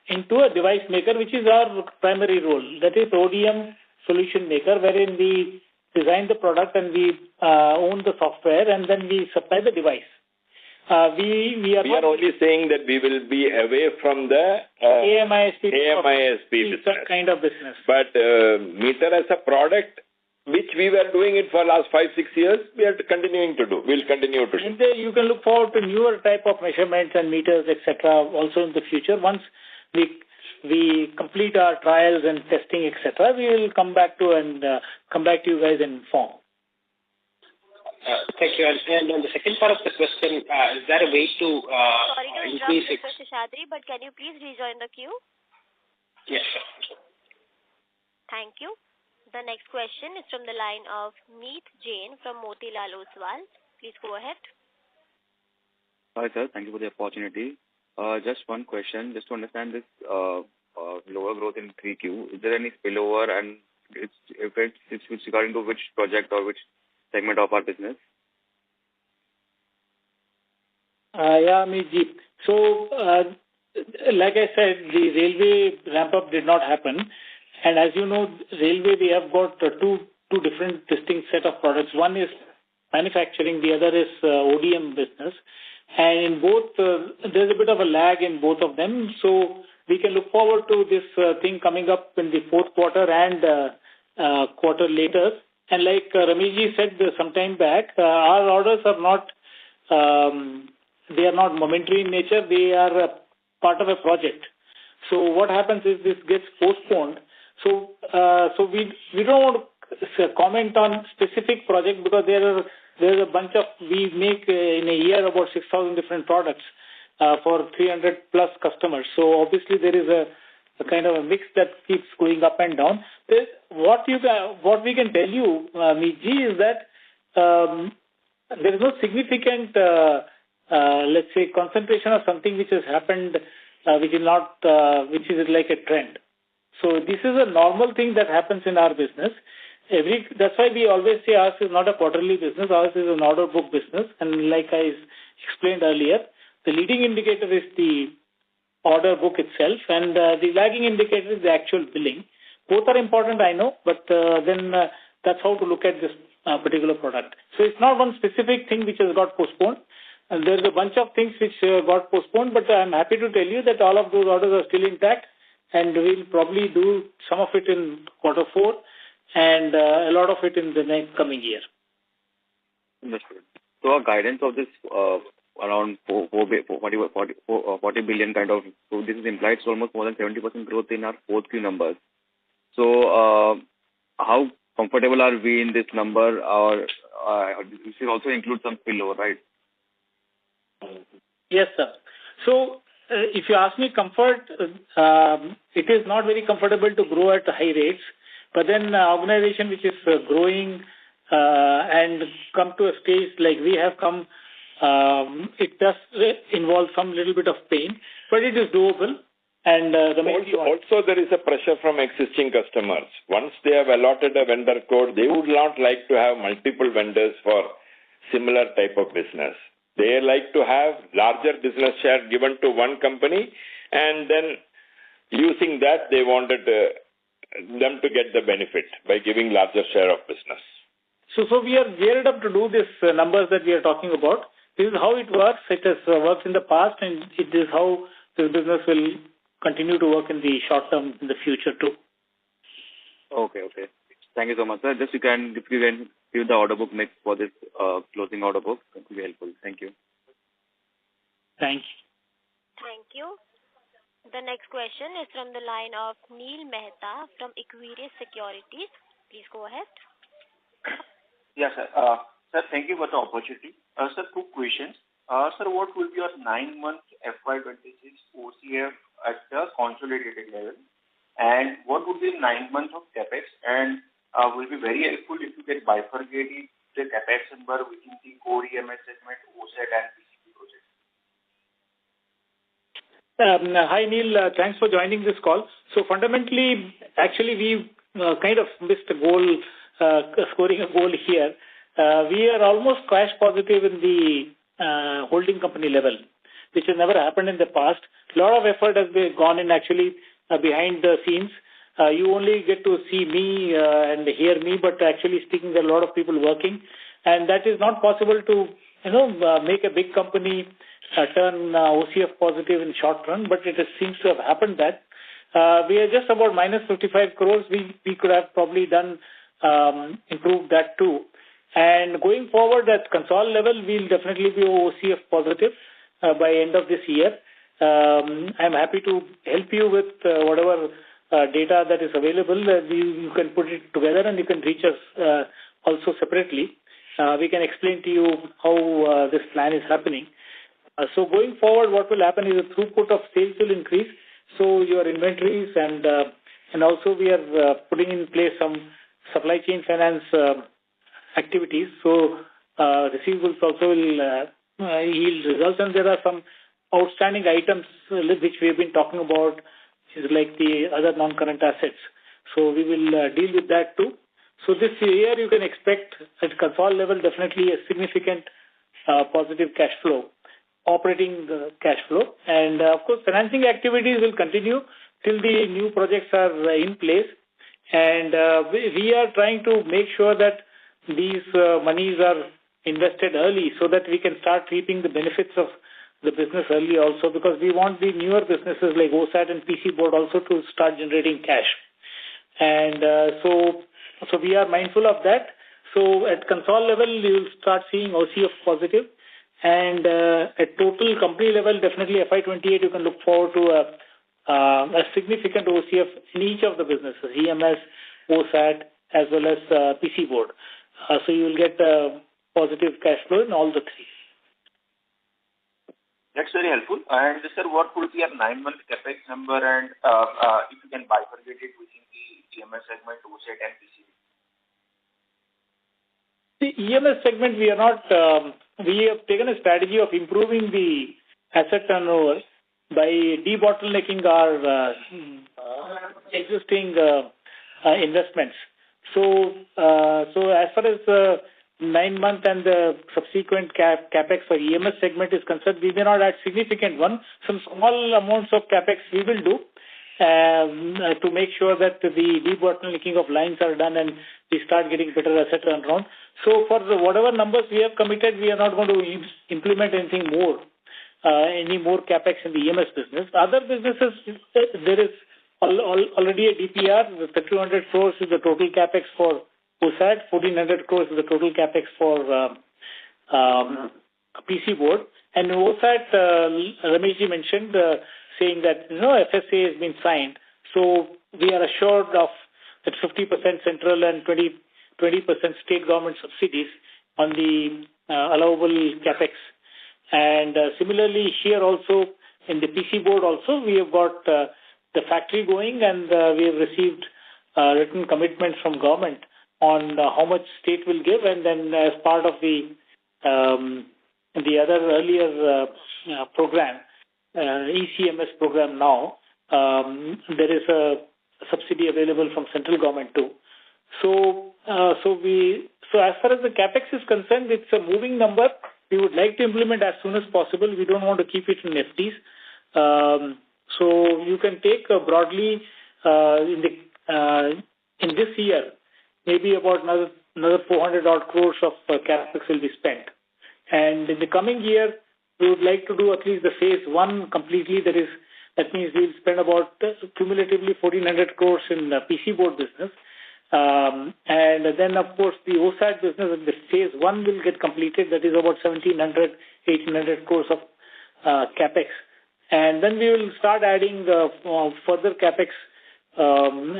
into a device maker, which is our primary role. That is ODM solution maker, wherein we design the product and we own the software and then we supply the device. We are only saying that we will be away from the AMISP business. Kind of business. But meter as a product, which we were doing it for last 5-6 years, we are continuing to do. We'll continue to do. And you can look forward to newer type of measurements and meters, etc. also in the future. Once we complete our trials and testing, etc., we will come back to you guys and inform. Thank you. And on the second part of the question, is there a way to Sorry to increase interrupt, Mr. Sheshadri, but can you please rejoin the queue? Yes, sure. Thank you. The next question is from the line of Meet Jain from Motilal Oswal. Please go ahead. Hi, sir. Thank you for the opportunity. Just one question, just to understand this lower growth in 3Q. Is there any spillover, and if it's regarding to which project or which segment of our business? Yeah, Meet. So, like I said, the railway ramp-up did not happen. And as you know, railway, we have got two different distinct set of products. One is manufacturing, the other is ODM business. And in both, there's a bit of a lag in both of them. So we can look forward to this thing coming up in the fourth quarter and quarter later. And like Rameshji said some time back, our orders are not, they are not momentary in nature. They are a part of a project. So what happens is this gets postponed. So we don't want to comment on specific project because there's a bunch of, we make in a year about 6,000 different products for 300 plus customers. So obviously there is a kind of a mix that keeps going up and down. What we can tell you, Meetji, is that there is no significant, let's say, concentration of something which has happened, which is like a trend. So this is a normal thing that happens in our business. That's why we always say ours is not a quarterly business. Ours is an order book business. And like I explained earlier, the leading indicator is the order book itself, and the lagging indicator is the actual billing. Both are important, I know, but then that's how to look at this particular product. So it's not one specific thing which has got postponed. And there's a bunch of things which got postponed, but I'm happy to tell you that all of those orders are still intact. And we'll probably do some of it in quarter 4 and a lot of it in the next coming year. Understood. So our guidance of this around 40 billion kind of, so this is implied almost more than 70% growth in our 4Q numbers. So how comfortable are we in this number, or this will also include some spillover, right? Yes, sir. So if you ask me comfort, it is not very comfortable to grow at high rates. But then an organization which is growing and come to a stage like we have come, it does involve some little bit of pain, but it is doable. And also there is a pressure from existing customers. Once they have allotted a vendor code, they would not like to have multiple vendors for similar type of business. They like to have larger business share given to one company, and then using that they wanted them to get the benefit by giving larger share of business. So we are geared up to do this numbers that we are talking about. This is how it works. It has worked in the past, and it is how this business will continue to work in the short term in the future too. Okay. Thank you so much, sir. Just if you can give the order book mix for this closing order book, that would be helpful. Thank you. Thank you. The next question is from the line of Neel Mehta from Equirus Securities. Please go ahead. Yes, sir. Sir, thank you for the opportunity. Sir, 2 questions. Sir, what will be your 9-month FY26 OCF at the consolidated level? And what would be 9 months of CapEx? And will be very helpful if you can bifurcate the CapEx number within the core EMS segment, OSAT and PCB project. Hi, Neil. Thanks for joining this call. So fundamentally, actually, we kind of missed a goal, scoring a goal here. We are almost cash positive in the holding company level, which has never happened in the past. A lot of effort has been gone in actually behind the scenes. You only get to see me and hear me, but actually speaking, there are a lot of people working, and that is not possible to make a big company turn OCF positive in short run. But it seems to have happened that we are just about minus 55 crores. We could have probably done improved that too. And going forward at Concall level, we'll definitely be OCF positive by end of this year. I'm happy to help you with whatever data that is available. You can put it together and you can reach us also separately. We can explain to you how this plan is happening. So going forward, what will happen is the throughput of sales will increase. So your inventories and also we are putting in place some supply chain finance activities. So receivables also will yield results, and there are some outstanding items which we have been talking about, which is like the other non-current assets. So we will deal with that too. So this year you can expect at Concall level definitely a significant positive cash flow, operating cash flow. And of course financing activities will continue till the new projects are in place. And we are trying to make sure that these monies are invested early so that we can start reaping the benefits of the business early also, because we want the newer businesses like OSAT and PC board also to start generating cash. And so we are mindful of that. So at Concall level, you will start seeing OCF positive. And at total company level, definitely FY28, you can look forward to a significant OCF in each of the businesses, EMS, OSAT, as well as PC board. So you will get positive cash flow in all the three. That's very helpful. And sir, what would be your 9-month CapEx number, and if you can bifurcate it within the EMS segment, OSAT and PCB? The EMS segment, we are not. We have taken a strategy of improving the asset turnover by debottlenecking our existing investments. So as far as 9-month and the subsequent capex for EMS segment is concerned, we may not add significant one. Some small amounts of capex we will do to make sure that the debottlenecking of lines are done and we start getting better asset turnaround. So for whatever numbers we have committed, we are not going to implement anything more, any more capex in the EMS business. Other businesses, there is already a DPR. The 200 crores is the total capex for OSAT, 1,400 crores is the total capex for PC board. And OSAT, Rameshji mentioned, saying that FSA has been signed. So we are assured of that 50% central and 20% state government subsidies on the allowable capex. And similarly here also in the PC board also we have got the factory going, and we have received written commitments from government on how much state will give, and then as part of the other earlier program, ECMS program now, there is a subsidy available from central government too. So as far as the capex is concerned, it's a moving number. We would like to implement as soon as possible. We don't want to keep it in FTs. So you can take broadly in this year, maybe about another 400 odd crores of capex will be spent. And in the coming year, we would like to do at least the phase 1 completely. That means we'll spend about cumulatively 1,400 crores in the PC board business. And then, of course, the OSAT business, the phase 1 will get completed. That is about 1,700, 1,800 crores of capex. And then we will start adding further capex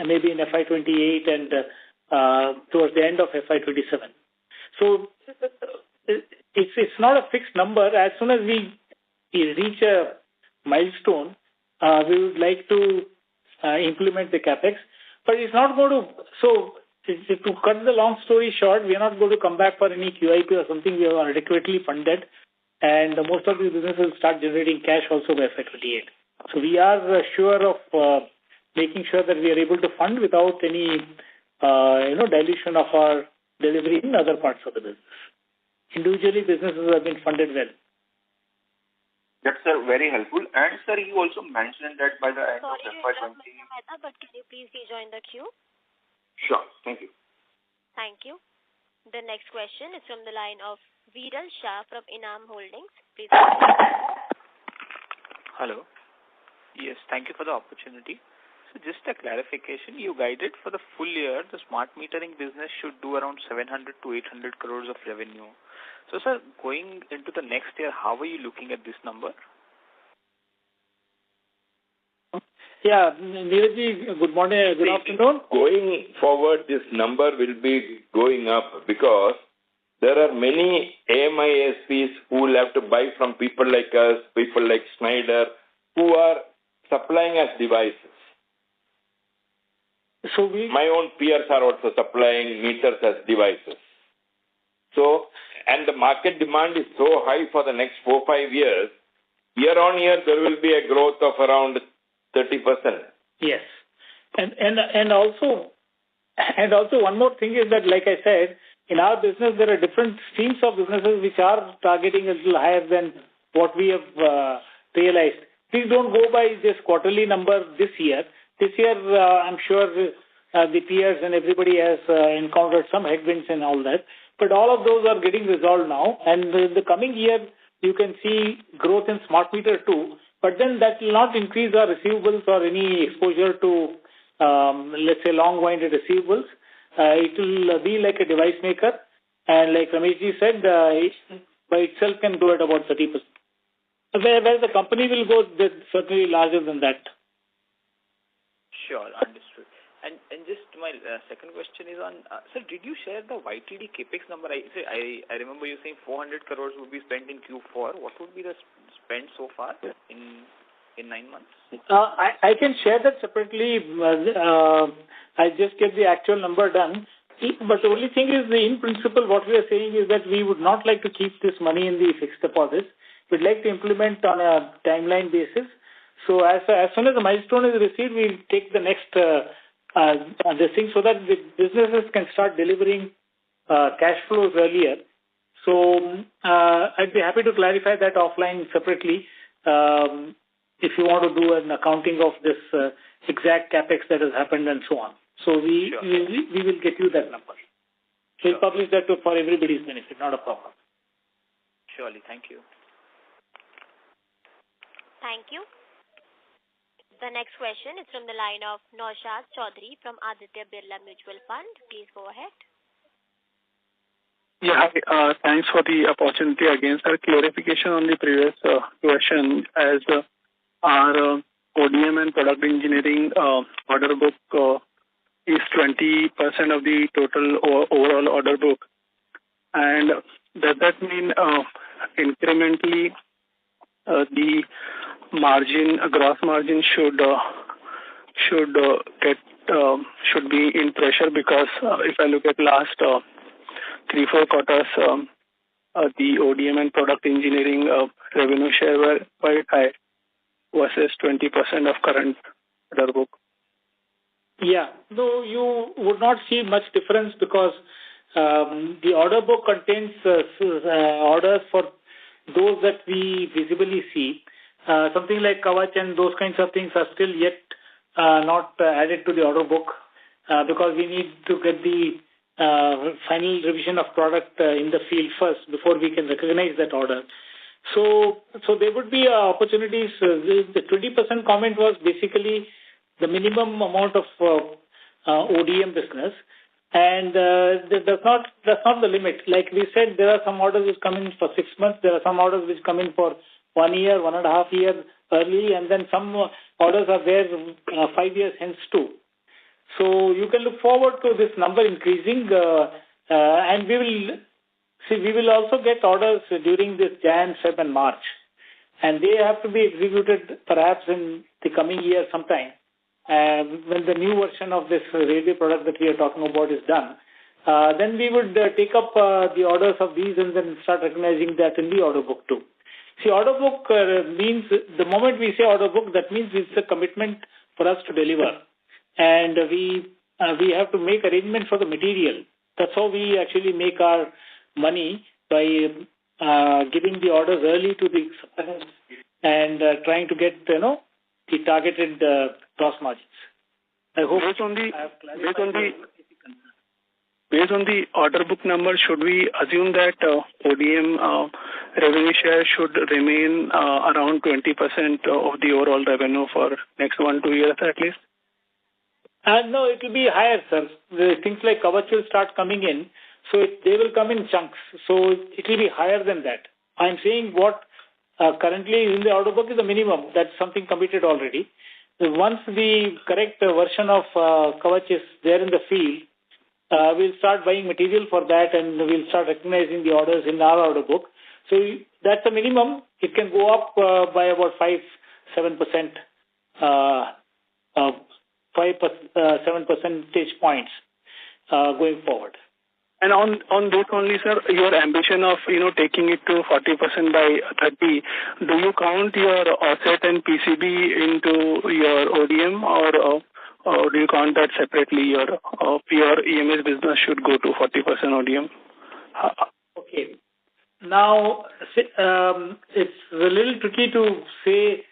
maybe in FY28 and towards the end of FY27. So it's not a fixed number. As soon as we reach a milestone, we would like to implement the capex. But it's not going to. So to cut the long story short, we are not going to come back for any QIP or something. We are adequately funded, and most of these businesses will start generating cash also by FY28. So we are sure of making sure that we are able to fund without any dilution of our delivery in other parts of the business. Individually, businesses have been funded well. That's very helpful. And sir, you also mentioned that by the end of FY20. Mehta, but can you please rejoin the queue? Sure. Thank you. Thank you. The next question is from the line of Viral Shah from Enam Holdings. Please go ahead. Hello. Yes, thank you for the opportunity. So just a clarification, you guided for the full year, the smart metering business should do around 700 to 800 crores of revenue. So sir, going into the next year, how are you looking at this number? Yeah, Neeraj, good morning, good afternoon. Going forward, this number will be going up because there are many AMISPs who will have to buy from people like us, people like Schneider, who are supplying us devices. So my own peers are also supplying meters as devices. So, and the market demand is so high for the next 4-5 years, year on year there will be a growth of around 30%. Yes. And also one more thing is that, like I said, in our business there are different streams of businesses which are targeting a little higher than what we have realized. Please don't go by this quarterly number this year. This year, I'm sure the peers and everybody has encountered some headwinds and all that. But all of those are getting resolved now. And in the coming year, you can see growth in smart meter too. But then that will not increase our receivables or any exposure to, let's say, long-winded receivables. It will be like a device maker. And like Rameshji said, it by itself can grow at about 30%. Where the company will go, certainly larger than that. Sure, understood. And just my second question is on, sir, did you share the YTD capex number? I remember you saying 400 crores would be spent in Q4. What would be the spend so far in 9 months? I can share that separately. I just get the actual number done. But the only thing is, in principle, what we are saying is that we would not like to keep this money in the fixed deposits. We'd like to implement on a timeline basis. So as soon as the milestone is received, we'll take the next this thing so that the businesses can start delivering cash flows earlier. So I'd be happy to clarify that offline separately if you want to do an accounting of this exact capex that has happened and so on. So we will get you that number. We'll publish that for everybody's benefit, not a problem. Surely, thank you. Thank you. The next question is from the line of Naushad Chaudhary from Aditya Birla Mutual Fund. Please go ahead. Yeah, thanks for the opportunity again, sir. Clarification on the previous question, as our ODM and product engineering order book is 20% of the total overall order book. And does that mean incrementally the margin, gross margin should be in pressure? Because if I look at last 3-4 quarters, the ODM and product engineering revenue share were quite high versus 20% of current order book. Yeah, no, you would not see much difference because the order book contains orders for those that we visibly see. Something like Kavach and those kinds of things are still yet not added to the order book because we need to get the final revision of product in the field first before we can recognize that order. So there would be opportunities. The 20% comment was basically the minimum amount of ODM business, and that's not the limit. Like we said, there are some orders which come in for 6 months. There are some orders which come in for 1 year, 1.5 years early, and then some orders are there 5 years hence too. So you can look forward to this number increasing, and we will See, we will also get orders during this Jan, Feb and March, and they have to be executed perhaps in the coming year sometime. When the new version of this railway product that we are talking about is done, then we would take up the orders of these and then start recognizing that in the order book too. See, order book means the moment we say order book, that means it's a commitment for us to deliver. And we have to make arrangements for the material. That's how we actually make our money, by giving the orders early to the suppliers and trying to get, the targeted gross margins. I hope based on the order book number, should we assume that ODM revenue share should remain around 20% of the overall revenue for next 1-2 years at least? No, it will be higher, sir. Things like Kavach will start coming in, so they will come in chunks. So it will be higher than that. I'm saying what currently in the order book is the minimum. That's something committed already. Once the correct version of Kavach is there in the field, we'll start buying material for that, and we'll start recognizing the orders in our order book. So that's the minimum. It can go up by about 5-7%, 7 percentage points going forward. And on this only, sir, your ambition of taking it to 40% by 30, do you count your offset and PCB into your ODM, or do you count that separately? Your pure EMS business should go to 40% ODM. Okay. Now it's a little tricky to say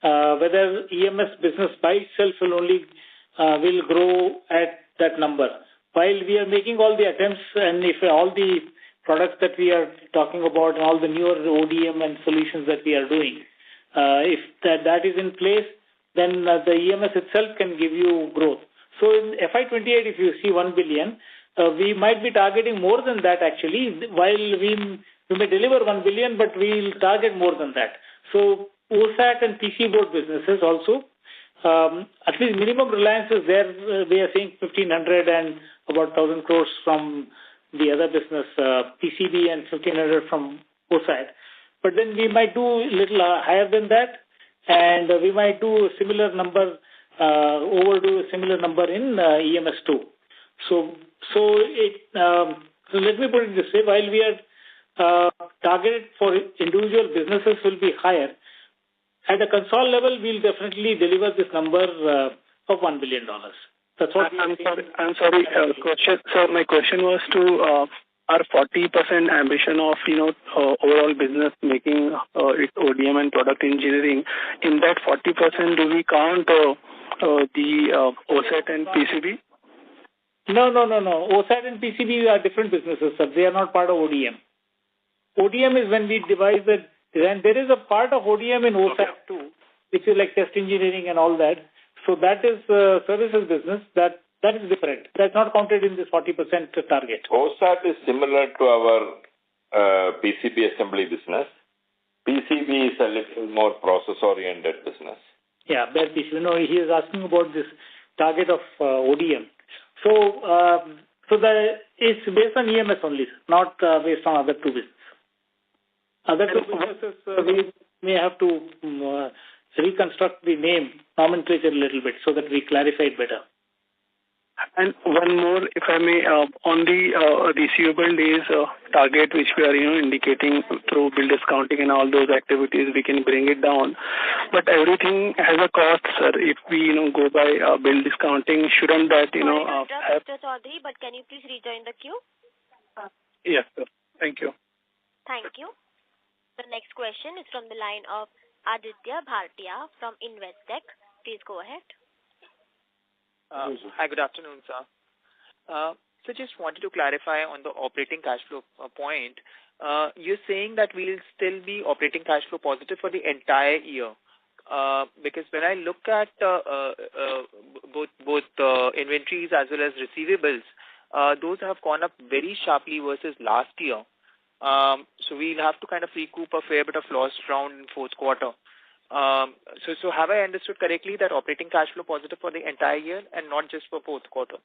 whether EMS business by itself will grow at that number. While we are making all the attempts, and if all the products that we are talking about and all the newer ODM and solutions that we are doing, if that is in place, then the EMS itself can give you growth. So in FY28, if you see 1 billion, we might be targeting more than that actually. While we may deliver 1 billion, but we'll target more than that. So OSAT and PC board businesses also, at least minimum reliance is there. We are saying 1,500 and about 1,000 crores from the other business, PCB, and 1,500 from OSAT. But then we might do a little higher than that, and we might do a similar number, overdo a similar number in EMS too. So let me put it this way: while we are targeted for individual businesses will be higher, at a console level, we'll definitely deliver this number of $1 billion. That's what I'm sorry. So my question was to our 40% ambition of overall business making its ODM and product engineering. In that 40%, do we count the OSAT and PCB? No. OSAT and PCB are different businesses, sir. They are not part of ODM. ODM is when we devise the design. There is a part of ODM in OSAT too, which is like test engineering and all that. So that is services business. That is different. That's not counted in this 40% target. OSAT is similar to our PCB assembly business. PCB is a little more process-oriented business. Yeah, bare PCB. No, he is asking about this target of ODM. So it's based on EMS only, not based on other two businesses. Other two businesses, we may have to reconstruct the name nomenclature a little bit so that we clarify it better. And one more, if I may, on the receivable days target, which we are indicating through bill discounting and all those activities, we can bring it down. But everything has a cost, sir. If we go by bill discounting, shouldn't that have... Mr. Chaudhary, but can you please rejoin the queue? Yes, sir. Thank you. Thank you. The next question is from the line of Aditya Bhartia from Investec. Please go ahead. Hi, good afternoon, sir. So just wanted to clarify on the operating cash flow point. You're saying that we'll still be operating cash flow positive for the entire year. Because when I look at both inventories as well as receivables, those have gone up very sharply versus last year. So we'll have to kind of recoup a fair bit of loss round in fourth quarter. So have I understood correctly that operating cash flow positive for the entire year and not just for fourth quarter?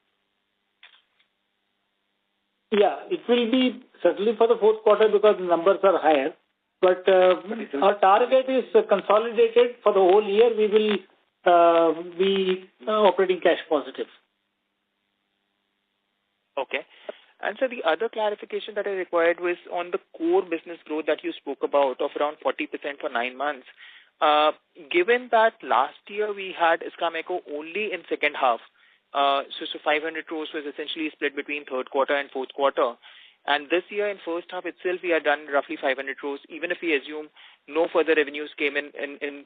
Yeah, it will be certainly for the fourth quarter because the numbers are higher. But our target is consolidated for the whole year. We will be operating cash positive. Okay. And so the other clarification that I required was on the core business growth that you spoke about of around 40% for 9 months. Given that last year we had Iskraemeco only in second half, so 500 crores was essentially split between third quarter and fourth quarter. And this year in first half itself, we had done roughly 500 crores. Even if we assume no further revenues came in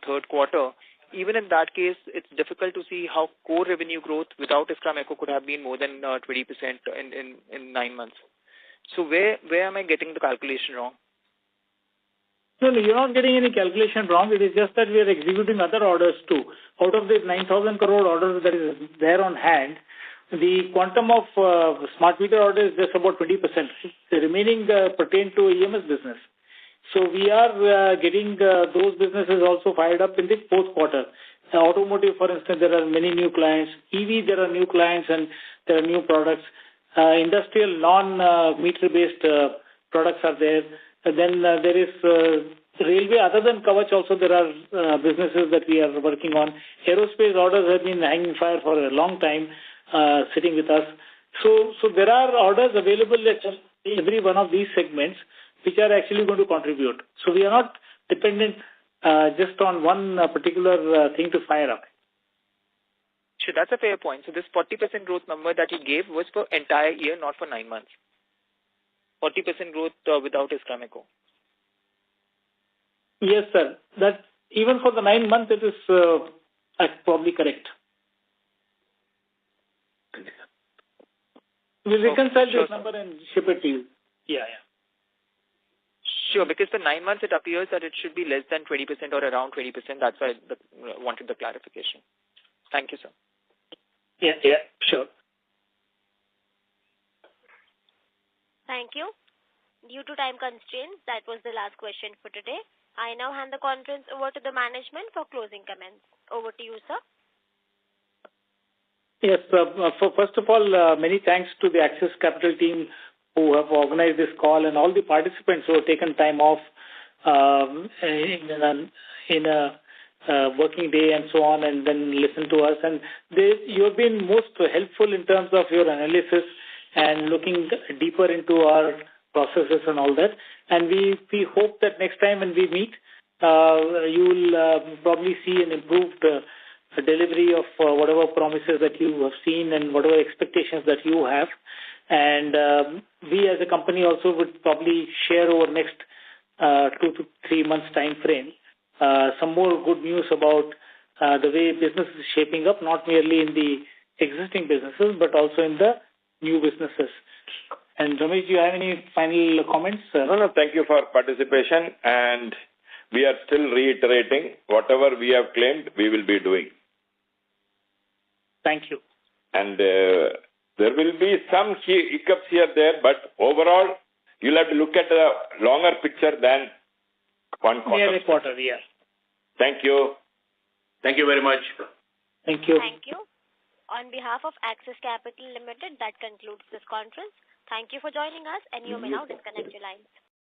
third quarter, even in that case, it's difficult to see how core revenue growth without Iskraemeco could have been more than 20% in 9 months. So where am I getting the calculation wrong? No, you're not getting any calculation wrong. It is just that we are executing other orders too. Out of the 9,000 crore orders that is there on hand, the quantum of smart meter orders is just about 20%. The remaining pertain to EMS business. So we are getting those businesses also fired up in the fourth quarter. Automotive, for instance, there are many new clients. EV, there are new clients and there are new products. Industrial non-meter-based products are there. Then there is railway. Other than Kavach, also there are businesses that we are working on. Aerospace orders have been hanging fire for a long time, sitting with us. So there are orders available at every one of these segments which are actually going to contribute. So we are not dependent just on one particular thing to fire up. Sure, that's a fair point. So this 40% growth number that you gave was for entire year, not for 9 months. 40% growth without Iskraemeco. Yes, sir. That even for the 9 months, it is probably correct. We'll reconcile this number and ship it to you. Yeah. Sure, because for 9 months it appears that it should be less than 20% or around 20%. That's why I wanted the clarification. Thank you, sir. Yeah, sure. Thank you. Due to time constraints, that was the last question for today. I now hand the conference over to the management for closing comments. Over to you, sir. Yes, first of all, many thanks to the Axis Capital team who have organized this call and all the participants who have taken time off in a working day and so on and then listen to us. And you have been most helpful in terms of your analysis and looking deeper into our processes and all that. And we hope that next time when we meet, you will probably see an improved delivery of whatever promises that you have seen and whatever expectations that you have. And we as a company also would probably share over next 2 to 3 months time frame some more good news about the way business is shaping up, not merely in the existing businesses but also in the new businesses. And Ramesh, do you have any final comments? No, thank you for participation, and we are still reiterating whatever we have claimed we will be doing. Thank you. And there will be some hiccups here there, but overall you'll have to look at a longer picture than one quarter. Yeah, quarter, yeah. Thank you. Thank you very much. Thank you. Thank you. On behalf of Axis Capital Limited, that concludes this conference. Thank you for joining us, and you may now disconnect your lines.